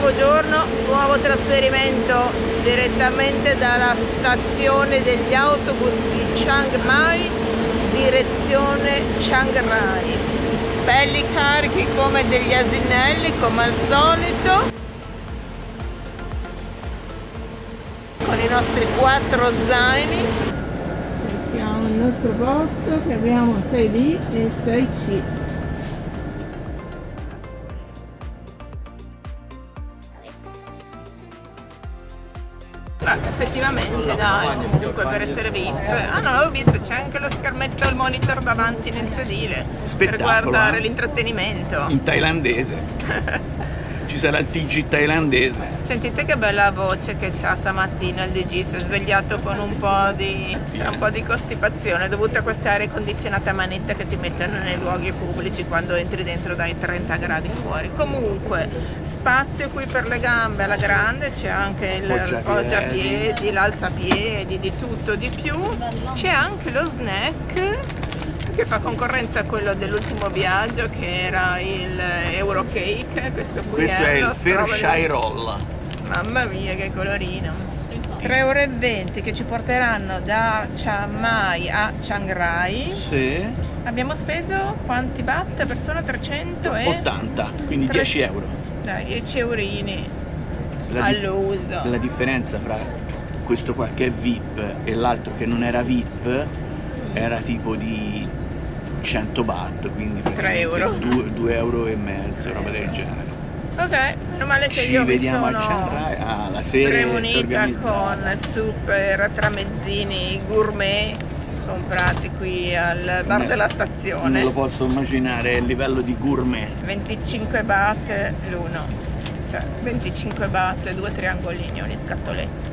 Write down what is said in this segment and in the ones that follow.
nuovo giorno, nuovo trasferimento direttamente dalla stazione degli autobus di Chiang Mai, direzione Chiang Rai. Belli carichi come degli asinelli, come al solito, con i nostri 4 zaini. Cerchiamo il nostro posto, che abbiamo 6D e 6C. Effettivamente dai, comunque per essere VIP. Ah no, l'avevo visto, c'è anche lo schermetto al monitor davanti nel sedile per guardare l'intrattenimento. In thailandese. Ci sarà il TG thailandese. Sentite che bella voce che c'ha stamattina il DG, si è svegliato con un po' di costipazione dovuta a queste arie condizionate a manetta che ti mettono nei luoghi pubblici quando entri dentro dai 30 gradi fuori. Comunque spazio qui per le gambe alla grande, c'è anche il poggiapiedi, l'alzapiedi, di tutto di più. C'è anche lo snack che fa concorrenza a quello dell'ultimo viaggio, che era il Eurocake. Questo è il Fairshire Roll. Mamma mia che colorino. 3,20 € che ci porteranno da Chiang Mai a Chiang Rai. Sì. Abbiamo speso quanti baht a persona? 380, quindi 10 euro. Dai, 10 eurini all'uso. La differenza fra questo qua che è VIP e l'altro che non era VIP era tipo di 100 baht, quindi 3 euro, 2,5 euro, roba del genere. Ok, meno male che ci io vediamo mi al sono Centro la sera premunita con super tramezzini gourmet comprati qui al bar della stazione. Non lo posso immaginare il livello di gourmet. 25 baht l'uno, cioè 25 baht, 2 triangolini, ogni scatoletta.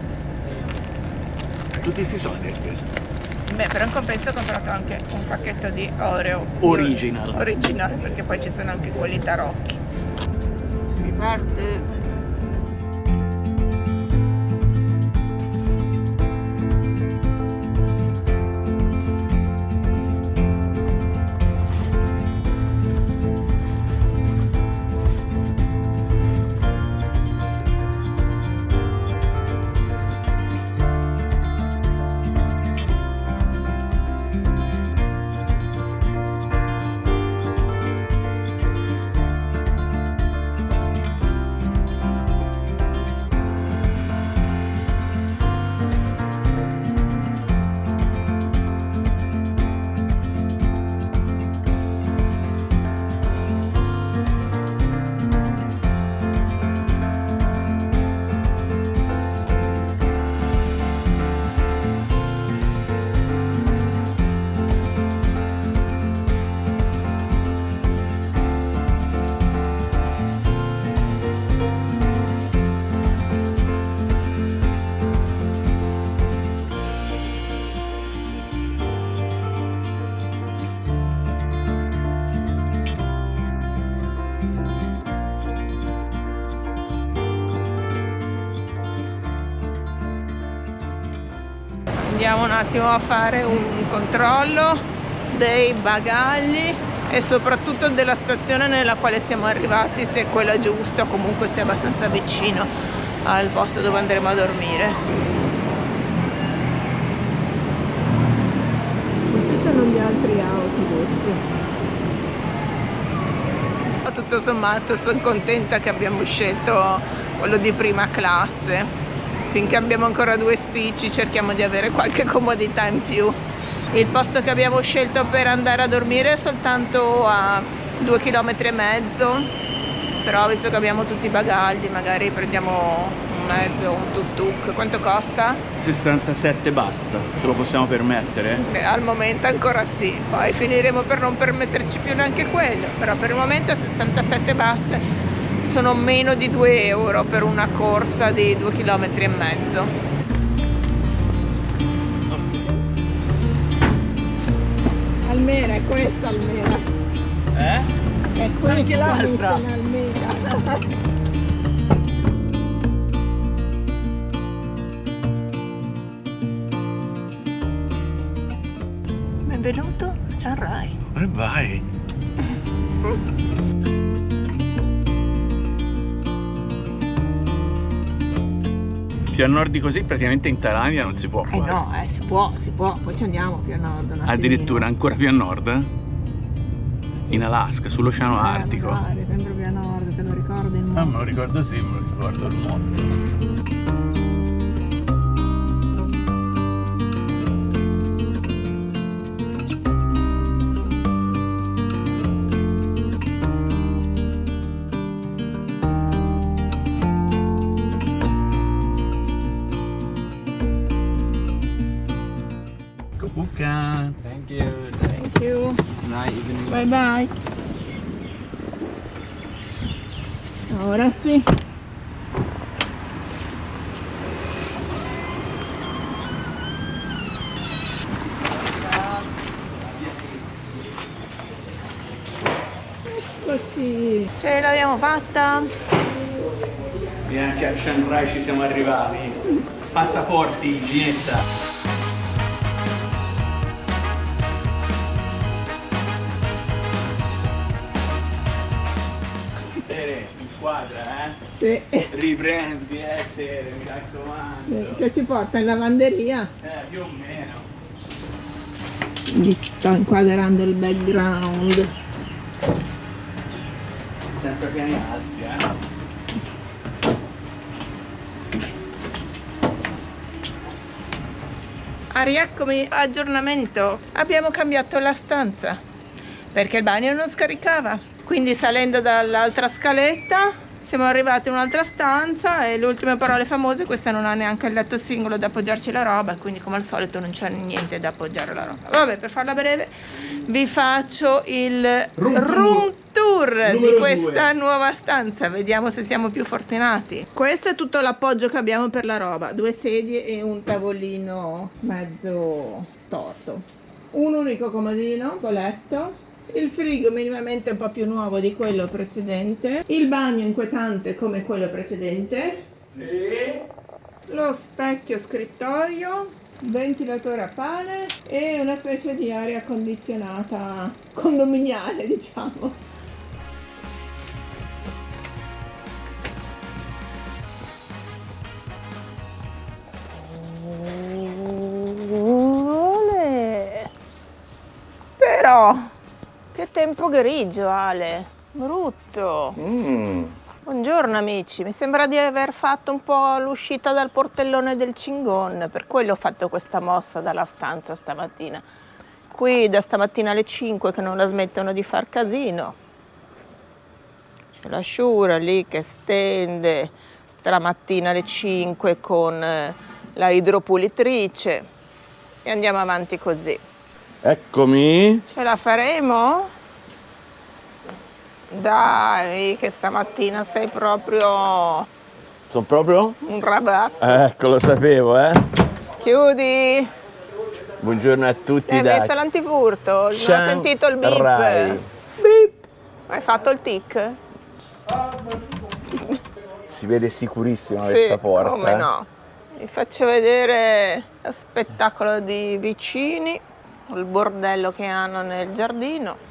Tutti sti soldi hai speso. Beh, per un compenso ho comprato anche un pacchetto di Oreo Original, perché poi ci sono anche quelli tarocchi. Si parte. Andiamo un attimo a fare un controllo dei bagagli e soprattutto della stazione nella quale siamo arrivati, se è quella giusta o comunque sia abbastanza vicino al posto dove andremo a dormire. Questi sono gli altri autobus. Tutto sommato sono contenta che abbiamo scelto quello di prima classe. Finché abbiamo ancora 2 spicci cerchiamo di avere qualche comodità in più. Il posto che abbiamo scelto per andare a dormire è soltanto a 2,5 km, però visto che abbiamo tutti i bagagli magari prendiamo un mezzo, un tuk-tuk. Quanto costa? 67 baht, ce lo possiamo permettere? Al momento ancora sì, poi finiremo per non permetterci più neanche quello, però per il momento 67 baht sono meno di 2 euro per una corsa di 2,5 km. Almera, è questa Almera. È questa anche l'altra. Almera. Benvenuto a Chiang Rai. E vai. Più a nord di così praticamente in Thailandia non si può. No, si può, poi ci andiamo più a nord un attimino. Addirittura ancora più a nord? In Alaska, sull'Oceano Artico. Magari, sempre più a nord, te lo ricordi il mondo? Me lo ricordo, sì, me lo ricordo il mondo. Buka. Thank you. Thank you. Night evening. Bye bye. Ora sì. Eccoci. Ce l'abbiamo fatta. E anche a Chiang Rai ci siamo arrivati. Passaporti, Ginetta. Inquadra, Sì. Riprendi, Sere, mi raccomando. Che ci porta in lavanderia? Più o meno. Gli sto inquadrando il background. Sempre piani alti, Rieccomi, aggiornamento. Abbiamo cambiato la stanza perché il bagno non scaricava. Quindi salendo dall'altra scaletta siamo arrivati in un'altra stanza e le ultime parole famose, questa non ha neanche il letto singolo da appoggiarci la roba, quindi come al solito non c'è niente da appoggiare la roba. Vabbè, per farla breve vi faccio il room tour di questa nuova stanza, vediamo se siamo più fortunati. Questo è tutto l'appoggio che abbiamo per la roba, 2 sedie e un tavolino mezzo storto, un unico comodino con letto. Il frigo minimamente un po' più nuovo di quello precedente, il bagno inquietante come quello precedente, Sì. lo specchio scrittoio, ventilatore a pane e una specie di aria condizionata condominiale, diciamo. Però che tempo grigio, Ale, brutto. Buongiorno amici, mi sembra di aver fatto un po' l'uscita dal portellone del Cingon, per quello ho fatto questa mossa dalla stanza stamattina. Qui da stamattina alle 5 che non la smettono di far casino. C'è la Shura lì che stende stamattina alle 5 con la idropulitrice e andiamo avanti così. Eccomi. Ce la faremo? Dai, che stamattina sei proprio Sono proprio? un rabatto. Ecco, lo sapevo, Chiudi. Buongiorno a tutti Hai da messo l'antifurto? Non ho Chiang sentito il beep. Rai. Beep. Hai fatto il tic? Si vede sicurissima Sì, questa porta. come no. Vi faccio vedere lo spettacolo di vicini, il bordello che hanno nel giardino.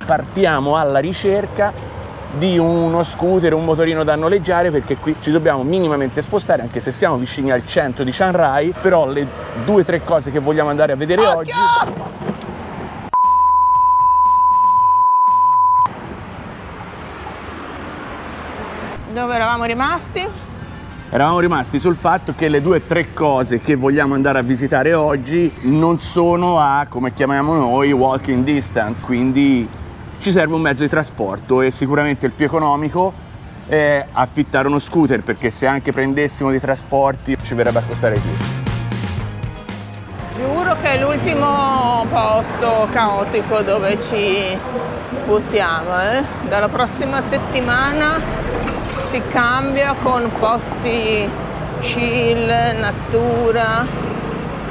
Partiamo alla ricerca di uno scooter, un motorino da noleggiare, perché qui ci dobbiamo minimamente spostare, anche se siamo vicini al centro di Chiang Rai, però le 2 o 3 cose che vogliamo andare a vedere oggi. Dove eravamo rimasti? Eravamo rimasti sul fatto che le 2 o 3 cose che vogliamo andare a visitare oggi non sono a, come chiamiamo noi, walking distance, quindi ci serve un mezzo di trasporto e sicuramente il più economico è affittare uno scooter, perché se anche prendessimo dei trasporti ci verrebbe a costare più. Giuro che è l'ultimo posto caotico dove ci buttiamo. Dalla prossima settimana si cambia con posti chill, natura,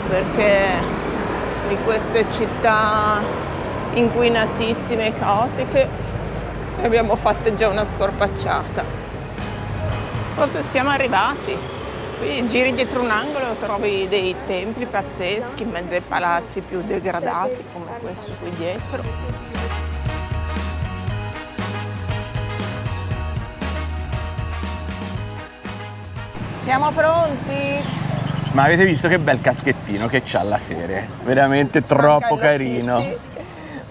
perché di queste città inquinatissime e caotiche, e abbiamo fatto già una scorpacciata. Forse siamo arrivati. Qui giri dietro un angolo e trovi dei templi pazzeschi in mezzo ai palazzi più degradati come questo qui dietro. Siamo pronti? Ma avete visto che bel caschettino che c'ha la serie? Veramente troppo carino.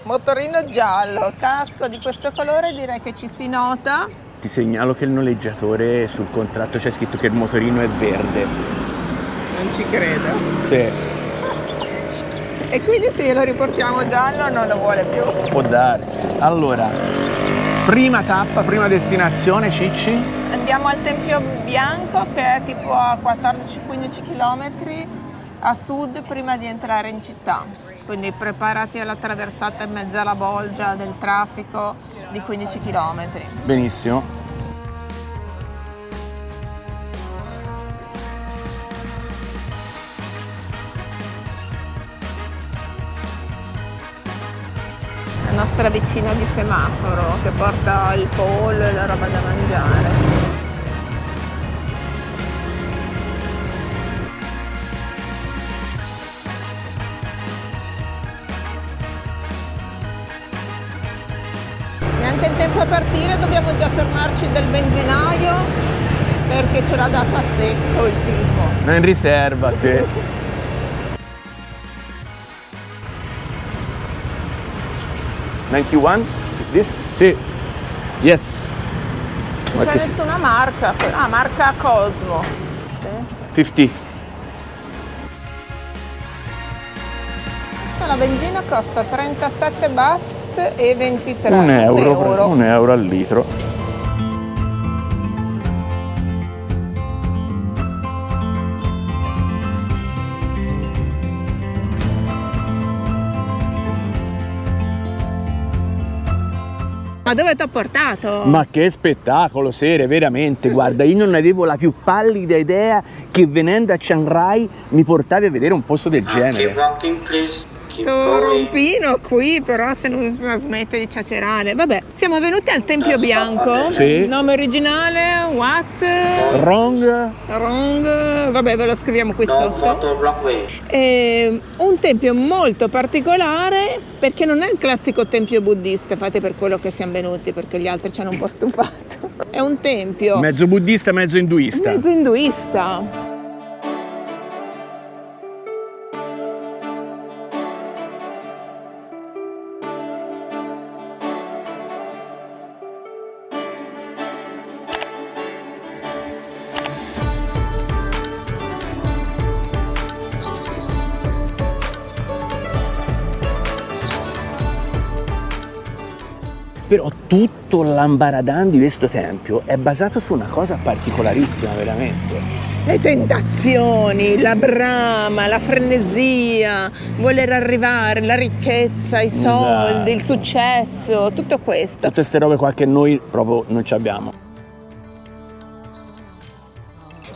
Motorino giallo, casco di questo colore, direi che ci si nota. Ti segnalo che il noleggiatore sul contratto c'è scritto che il motorino è verde. Non ci credo. Sì, E quindi se lo riportiamo giallo non lo vuole più. può darsi. Allora, prima tappa, prima destinazione, Cicci? Andiamo al Tempio Bianco, che è tipo a 14-15 km a sud prima di entrare in città. Quindi preparati alla traversata in mezzo alla bolgia del traffico di 15 km. Benissimo. La nostra vicina di semaforo che porta il pollo e la roba da mangiare. Neanche in tempo a partire, dobbiamo già fermarci dal benzinaio perché ce l'ha data a secco il tipo. In riserva, sì. $91? This? Sì. Yes. Non c'è nessuna marca, marca Cosmo. Sì. 50. La benzina costa 37 baht e 23 Un euro al litro. Ma dove ti ha portato? Ma che spettacolo, Sere, veramente. Guarda, io non avevo la più pallida idea che venendo a Chiang Rai mi portavi a vedere un posto del genere. Keep walking, please. Keep Sto going. rompino qui, però se non smette di ciacerare. Vabbè, siamo venuti al Tempio Bianco. Sì. Nome originale, what? Wrong? Wrong. Vabbè, ve lo scriviamo qui No sotto. photo blockway. È un tempio molto particolare perché non è il classico tempio buddista, fate per quello che siamo venuti, perché gli altri ci hanno un po' stufato. È un tempio Mezzo buddista, mezzo induista. mezzo induista. Però tutto l'ambaradan di questo tempio è basato su una cosa particolarissima, veramente. Le tentazioni, la brama, la frenesia, voler arrivare, la ricchezza, i soldi, il successo, tutto questo. Tutte queste robe qua che noi proprio non ci abbiamo.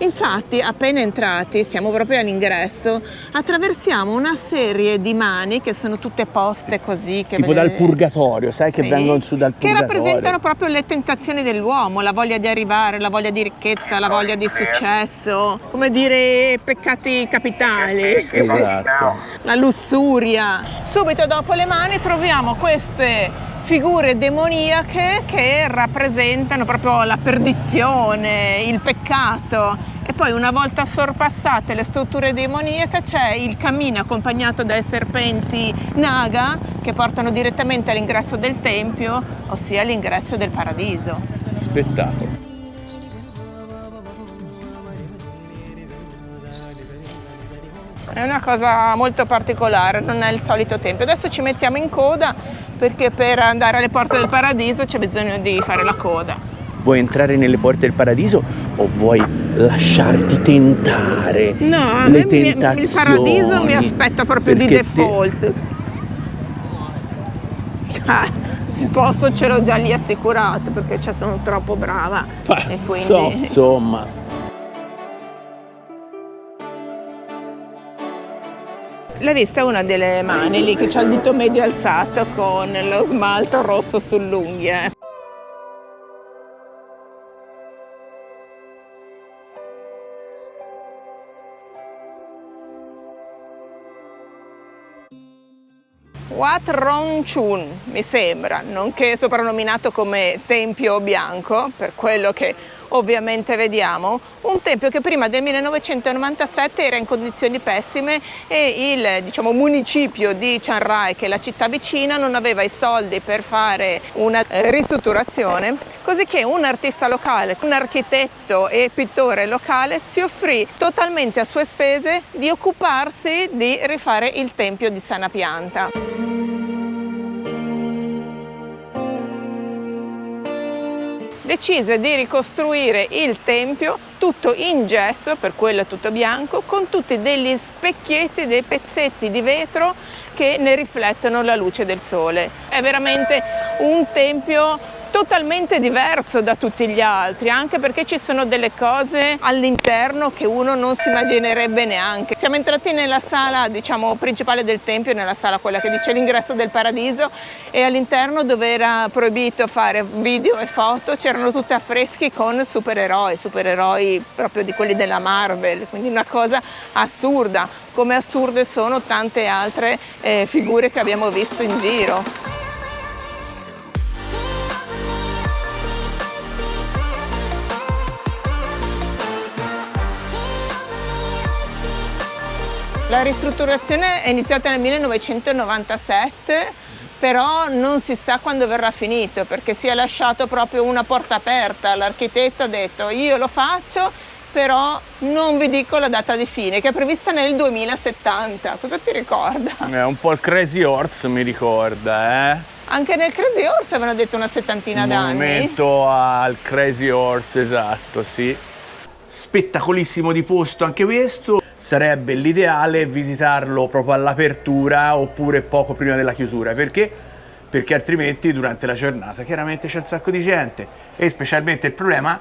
Infatti, appena entrati, siamo proprio all'ingresso, attraversiamo una serie di mani che sono tutte poste così. Che Tipo dal purgatorio, sai che Sì, vengono su dal che purgatorio. rappresentano proprio le tentazioni dell'uomo, la voglia di arrivare, la voglia di ricchezza, la voglia di successo, come dire, peccati capitali, Esatto. la lussuria. Subito dopo le mani troviamo queste figure demoniache che rappresentano proprio la perdizione, il peccato. E poi una volta sorpassate le strutture demoniache c'è il cammino accompagnato dai serpenti naga che portano direttamente all'ingresso del tempio, ossia all'ingresso del paradiso. Spettacolo. È una cosa molto particolare, non è il solito tempio. Adesso ci mettiamo in coda perché per andare alle porte del paradiso c'è bisogno di fare la coda. Vuoi entrare nelle porte del paradiso o vuoi lasciarti tentare? No, a le me il tentazioni? paradiso mi aspetta proprio di Perché default. Il posto ce l'ho già lì assicurato perché sono troppo brava. E quindi... Insomma. L'hai vista una delle mani lì che c'ha il dito medio alzato con lo smalto rosso sull'unghia? Wat Rong Chun, mi sembra, nonché soprannominato come Tempio Bianco, per quello che ovviamente vediamo, un tempio che prima del 1997 era in condizioni pessime e il municipio di Chiang Rai, che è la città vicina, non aveva i soldi per fare una ristrutturazione, così che un artista locale, un architetto e pittore locale si offrì totalmente a sue spese di occuparsi di rifare il tempio di Sanapianta. Decise di ricostruire il tempio tutto in gesso, per quello è tutto bianco, con tutti degli specchietti, dei pezzetti di vetro che ne riflettono la luce del sole. È veramente un tempio totalmente diverso da tutti gli altri, anche perché ci sono delle cose all'interno che uno non si immaginerebbe neanche. Siamo entrati nella sala, principale del tempio, nella sala quella che dice l'ingresso del paradiso, e all'interno, dove era proibito fare video e foto, c'erano tutti affreschi con supereroi proprio di quelli della Marvel, quindi una cosa assurda, come assurde sono tante altre figure che abbiamo visto in giro. La ristrutturazione è iniziata nel 1997, però non si sa quando verrà finito, perché si è lasciato proprio una porta aperta. L'architetto ha detto: io lo faccio, però non vi dico la data di fine, che è prevista nel 2070. Cosa ti ricorda? È un po' il Crazy Horse, mi ricorda, Anche nel Crazy Horse avevano detto una settantina d'anni. Monumento al Crazy Horse, esatto, sì. Spettacolissimo di posto anche questo. Sarebbe l'ideale visitarlo proprio all'apertura oppure poco prima della chiusura. Perché? Perché altrimenti durante la giornata chiaramente c'è un sacco di gente, e specialmente il problema,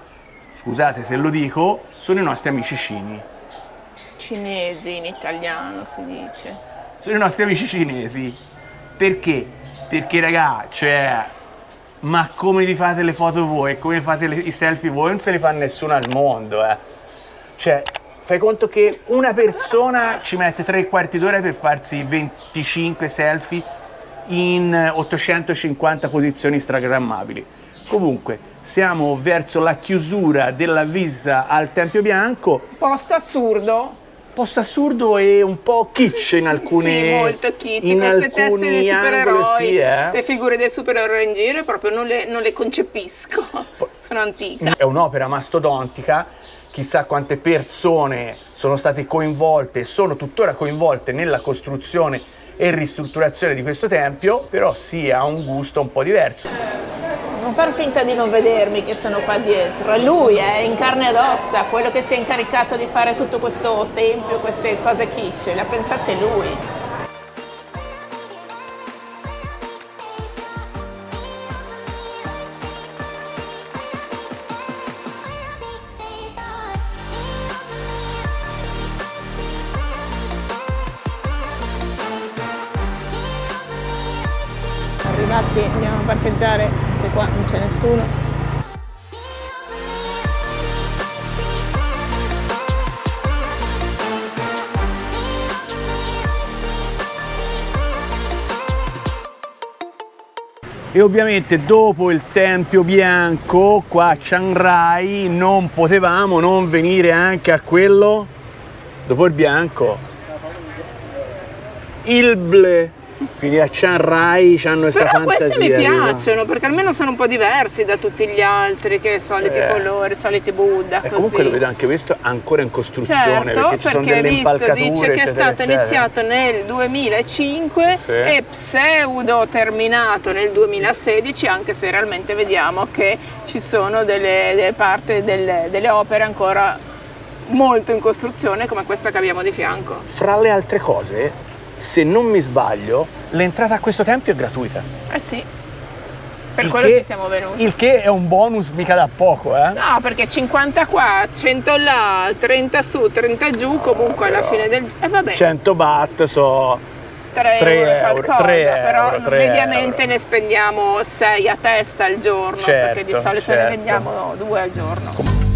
scusate se lo dico, sono i nostri amici cinesi in italiano si dice. Sono i nostri amici cinesi. Perché? Perché raga, ma come vi fate le foto voi, come fate i selfie voi, non se li fa nessuno al mondo, fai conto che una persona ci mette 3/4 d'ora per farsi 25 selfie in 850 posizioni instagrammabili. Comunque, siamo verso la chiusura della visita al Tempio Bianco. Posto assurdo e un po' kitsch in alcune... Sì, molto kitsch, queste teste dei supereroi, queste figure dei supereroi in giro, proprio non le concepisco, sono antiche. È un'opera mastodontica, chissà quante persone sono state coinvolte e sono tuttora coinvolte nella costruzione e ristrutturazione di questo tempio, però sì, ha un gusto un po' diverso. Non far finta di non vedermi che sono qua dietro, è lui, è in carne ed ossa, quello che si è incaricato di fare tutto questo tempio, queste cose kitsch, le ha pensate lui. Arrivati, andiamo a parcheggiare, che qua non c'è nessuno. E ovviamente dopo il Tempio Bianco qua a Chiang Rai non potevamo non venire anche a quello dopo il bianco, il Ble. Quindi a Chiang Rai c'hanno questa fantasia. Però questi mi piacciono, perché almeno sono un po' diversi da tutti gli altri, che soliti colori, soliti Buddha. E comunque lo vedo anche questo ancora in costruzione, certo, perché ci sono delle impalcature. Dice che è stato iniziato nel 2005 e pseudo terminato nel 2016, anche se realmente vediamo che ci sono delle parti delle opere ancora molto in costruzione, come questa che abbiamo di fianco. Fra le altre cose, se non mi sbaglio, l'entrata a questo tempio è gratuita. Eh sì. Per quello ci siamo venuti. Il che è un bonus mica da poco, eh? No, perché 50 qua, 100 là, 30 su, 30 giù, comunque alla fine del... vabbè, 100 baht so 3 3 euro euro, qualcosa, 3 però euro, 3 mediamente euro. ne spendiamo 6 a testa al giorno, perché di Certo, solito ne certo. vendiamo 2 al giorno.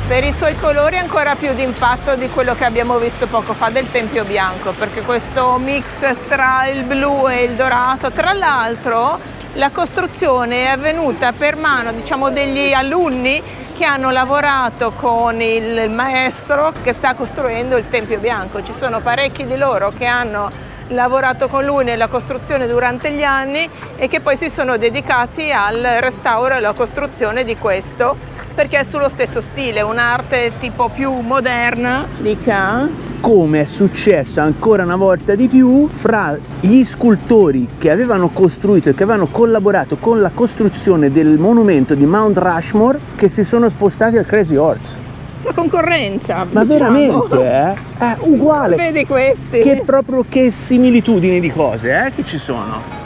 Per i suoi colori ancora più d'impatto di quello che abbiamo visto poco fa del Tempio Bianco, perché questo mix tra il blu e il dorato, tra l'altro la costruzione è avvenuta per mano, diciamo, degli alunni che hanno lavorato con il maestro che sta costruendo il Tempio Bianco. Ci sono parecchi di loro che hanno lavorato con lui nella costruzione durante gli anni e che poi si sono dedicati al restauro e alla costruzione di questo, perché è sullo stesso stile, un'arte tipo più moderna di qua. Come è successo ancora una volta di più fra gli scultori che avevano costruito e che avevano collaborato con la costruzione del monumento di Mount Rushmore, che si sono spostati al Crazy Horse. La concorrenza, Ma diciamo. veramente, È uguale. Vedi questi? Che similitudini di cose, che ci sono.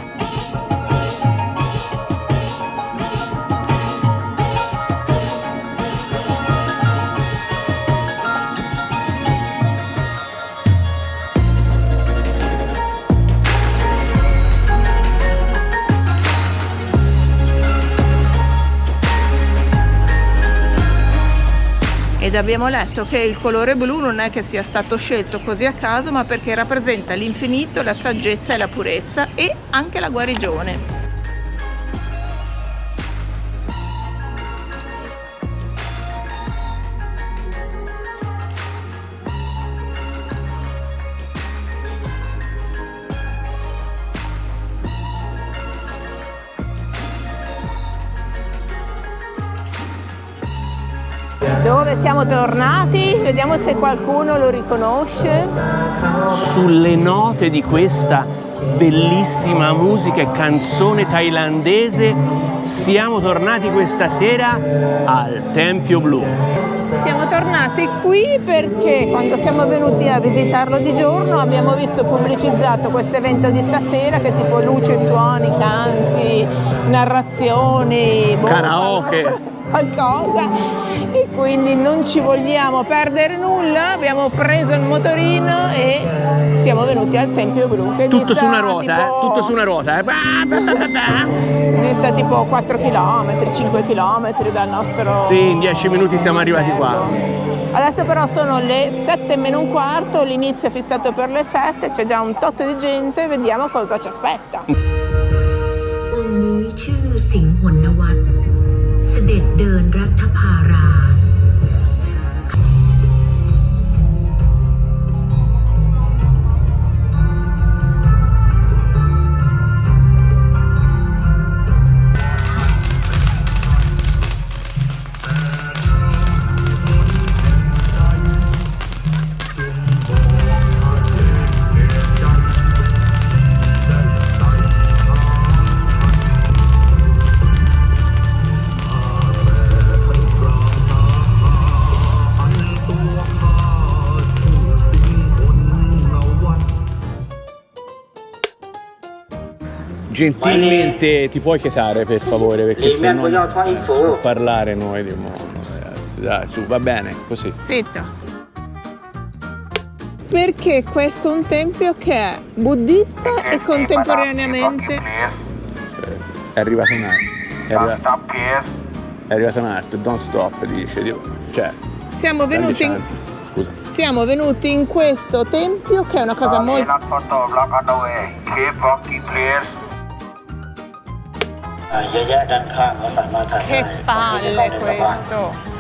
Ed abbiamo letto che il colore blu non è che sia stato scelto così a caso, ma perché rappresenta l'infinito, la saggezza e la purezza e anche la guarigione. Dove siamo tornati? Vediamo se qualcuno lo riconosce. Sulle note di questa bellissima musica e canzone thailandese siamo tornati questa sera al Tempio Blu. Siamo tornati qui perché quando siamo venuti a visitarlo di giorno abbiamo visto pubblicizzato questo evento di stasera che è tipo luci, suoni, canti, narrazioni, Karaoke. qualcosa, e quindi non ci vogliamo perdere nulla, abbiamo preso il motorino e siamo venuti al Tempio Blu, che Tutto su una dista ruota, tipo... tutto su una ruota, dista tipo 4 km, 5 km dal nostro... Sì, in 10 minuti siamo arrivati qua. Adesso però sono le 7:15, l'inizio è fissato per le 7, c'è già un tot di gente, vediamo cosa ci aspetta. องค์นี้ชื่อสิงหนวัตรเสด็จเดินรัฐภารา Gentilmente ti puoi chetare per favore, perché Lì, se no vogliamo tua info. non parlare noi di mondo, ragazzi. Dai, su, va bene, così. Zitta. Perché questo è un tempio che è buddista e contemporaneamente... È arrivato un altro. È arrivato un altro, don't stop, dice. Cioè, Siamo venuti in... Scusa. Siamo venuti in questo tempio che è una cosa molto... Che Che palle questo!